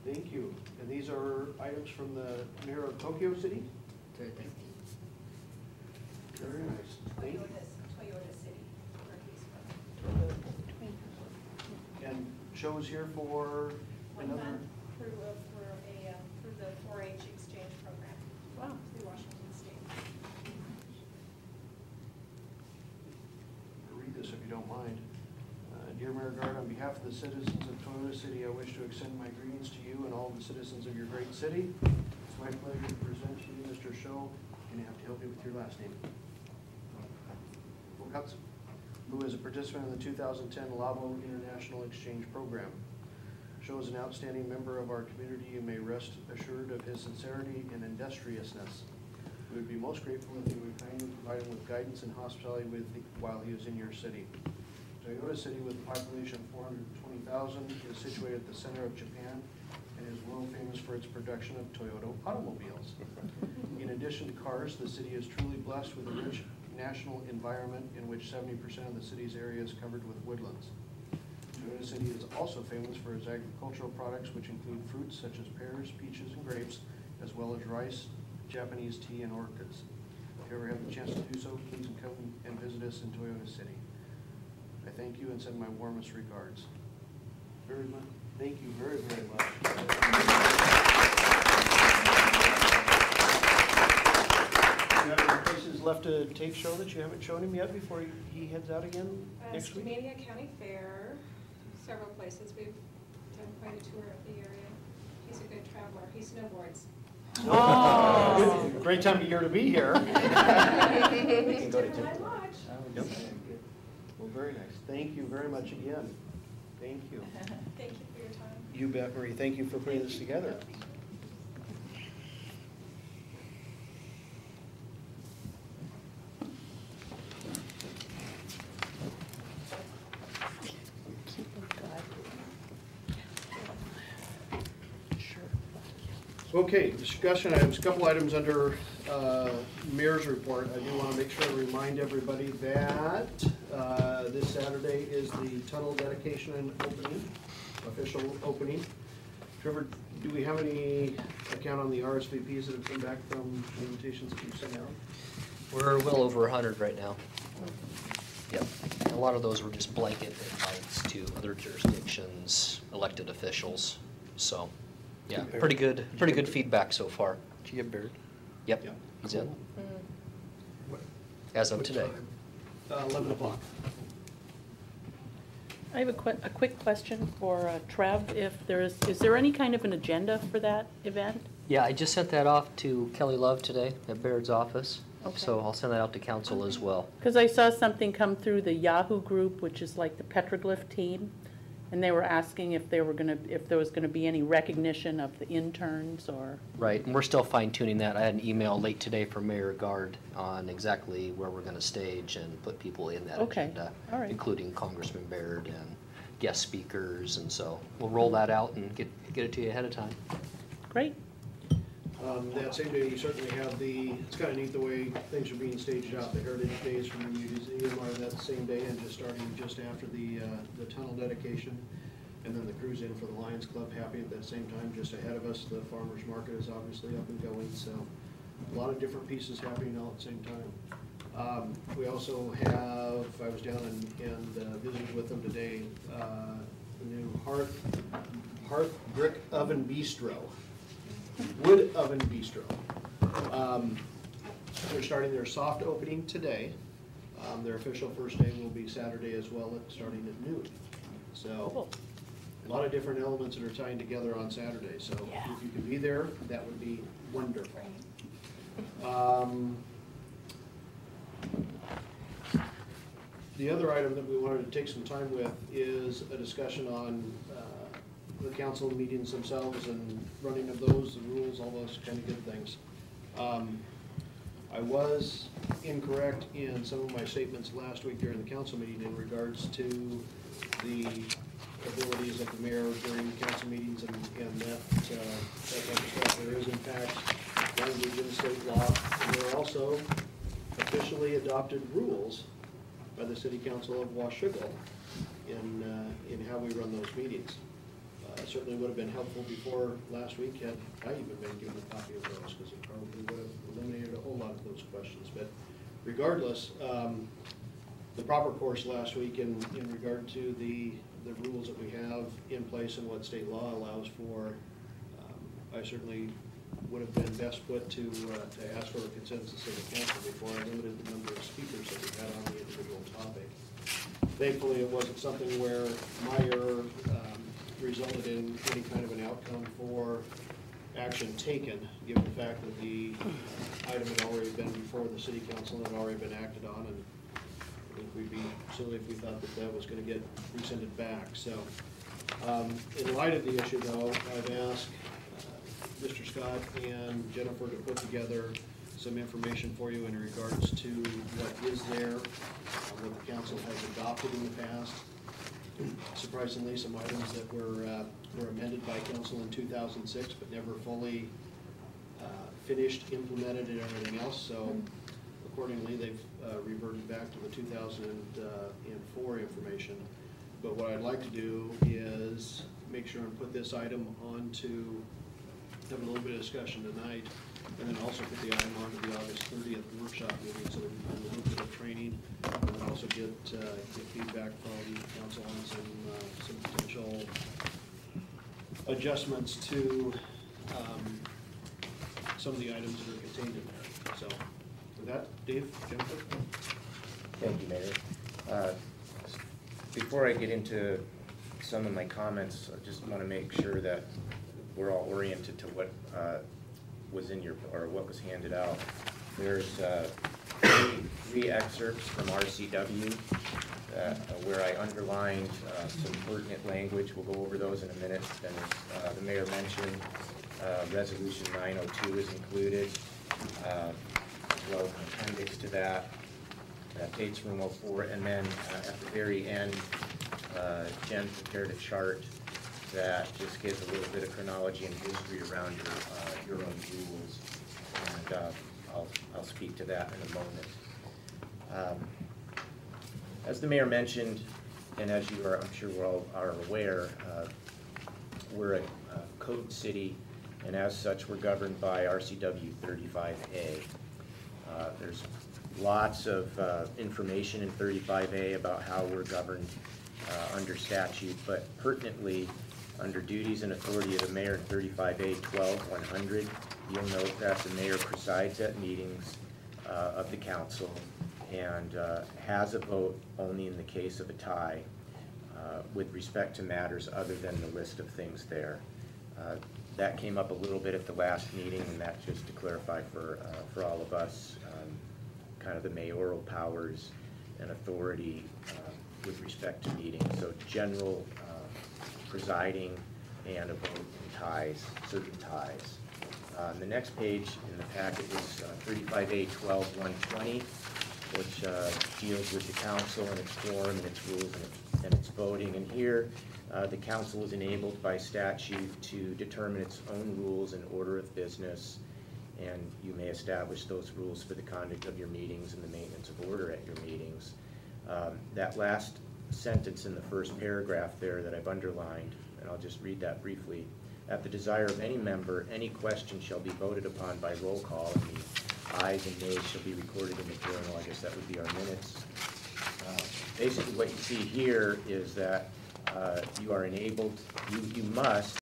Thank you. And these are items from the mayor of Tokyo City? Very nice. Thank you. Toyota City, where he's from. And shows here for 1 another? month through the 4-H exchange program. Wow. Through Washington State. I'll read this if you don't mind. Dear Mayor Gard, on behalf of the citizens of Toyota City, I wish to extend my greetings to you and all the citizens of your great city. It's my pleasure to present to you Mr. Sho, and you have to help me with your last name. Who is a participant in the 2010 Labo International Exchange Program. Sho is an outstanding member of our community and may rest assured of his sincerity and industriousness. We would be most grateful if you would kindly provide him with guidance and hospitality while he is in your city. Toyota City, with a population of 420,000, is situated at the center of Japan and is world famous for its production of Toyota automobiles. In addition to cars, the city is truly blessed with a rich national environment in which 70% of the city's area is covered with woodlands. Toyota City is also famous for its agricultural products, which include fruits such as pears, peaches, and grapes, as well as rice, Japanese tea, and orchids. If you ever have the chance to do so, please come and visit us in Toyota City. I thank you and send my warmest regards. Very much. Thank you very, very much. Do you have any places left to take show that you haven't shown him yet before he heads out again next week? Skamania County Fair, several places. We've done quite a tour of the area. He's a good traveler. He snowboards. Oh. Great time of year to be here. We can go to Timberline Lodge. Yep. Well, very nice. Thank you very much again. Thank you. Thank you for your time. You bet, Marie. Thank you for putting this together. Okay, discussion items, a couple items under mayor's report. I do want to make sure to remind everybody that this Saturday is the tunnel dedication and opening, official opening. Trevor, do we have any account on the RSVPs that have come back from invitations that you've sent out? We're well over 100 right now. Yep. And a lot of those were just blanket invites to other jurisdictions, elected officials. So, yeah, pretty good feedback so far. Did you get Baird? Yep, Yeah. he's in. What- As of what today. time? 11 o'clock. I have a quick question for Trev. If is there any kind of an agenda for that event? Yeah, I just sent that off to Kelly Love today at Baird's office. Okay. So I'll send that out to council as well. Because I saw something come through the Yahoo group, which is like the petroglyph team, and they were asking if there was gonna be any recognition of the interns or. Right, and we're still fine tuning that. I had an email late today from Mayor Gard on exactly where we're gonna stage and put people in that Okay. agenda, All right. including Congressman Baird and guest speakers, and so we'll roll that out and get it to you ahead of time. Great. That same day, you certainly have it's kind of neat the way things are being staged out. The Heritage Days from the museum are that same day and just starting just after the tunnel dedication. And then the cruise in for the Lions Club happening at that same time, just ahead of us. The farmer's market is obviously up and going, so a lot of different pieces happening all at the same time. We also have, I was down and visited with them today, the new Hearth Brick Oven Bistro. Wood Oven Bistro. They're starting their soft opening today. Their official first day will be Saturday as well, starting at noon. So Cool. a lot of different elements that are tying together on Saturday. So Yeah. if you could be there, that would be wonderful. The other item that we wanted to take some time with is a discussion on the council meetings themselves and running of those, the rules, all those kind of good things. I was incorrect in some of my statements last week during the council meeting in regards to the abilities of the mayor during council meetings and that type of stuff. There is in fact language in state law, and there are also officially adopted rules by the City Council of Washougal in how we run those meetings. certainly would have been helpful before last week had I even been given a copy of those, because it probably would have eliminated a whole lot of those questions. But regardless, the proper course last week in regard to the rules that we have in place and what state law allows for, I certainly would have been best put to ask for a consensus of the council before I limited the number of speakers that we had on the individual topic. Thankfully, it wasn't something where my error resulted in any kind of an outcome for action taken, given the fact that the item had already been before the city council and had already been acted on, and I think we'd be silly if we thought that that was going to get rescinded back. So, in light of the issue, though, I've asked Mr. Scott and Jennifer to put together some information for you in regards to what is there, what the council has adopted in the past. Surprisingly, some items that were amended by council in 2006, but never fully finished, implemented, and everything else. So accordingly, they've reverted back to the 2004 information. But what I'd like to do is make sure and put this item on to have a little bit of discussion tonight, and then also put the item on to the August 30th workshop meeting, so that we can do a little bit of training, and then also get feedback from council on some potential adjustments to some of the items that are contained in there. So with that, Dave, Jennifer? Thank you, Mayor. Before I get into some of my comments, I just want to make sure that we're all oriented to what was in your, or what was handed out. There's three excerpts from RCW where I underlined some pertinent language. We'll go over those in a minute. Then, as the mayor mentioned, Resolution 902 is included, as well as an appendix to that. Page 104, and then at the very end, Jen prepared a chart that just gives a little bit of chronology and history around your own rules, and I'll speak to that in a moment. As the mayor mentioned, and as you are, I'm sure we're all are aware, we're a code city, and as such, we're governed by RCW 35A. There's lots of information in 35A about how we're governed under statute, but pertinently, under duties and authority of the mayor in 35A 12-100, you'll note that the mayor presides at meetings of the council and has a vote only in the case of a tie with respect to matters other than the list of things there. That came up a little bit at the last meeting, and that's just to clarify for all of us kind of the mayoral powers and authority with respect to meetings. So general presiding and a vote in ties, certain ties. The next page in the packet is 35A 12-120, which deals with the council and its form and its rules and its voting. And here, the council is enabled by statute to determine its own rules and order of business, and you may establish those rules for the conduct of your meetings and the maintenance of order at your meetings. That last sentence in the first paragraph there that I've underlined, and I'll just read that briefly. At the desire of any member, any question shall be voted upon by roll call, and the ayes and nays shall be recorded in the journal. I guess that would be our minutes. Basically what you see here is that you are enabled, you must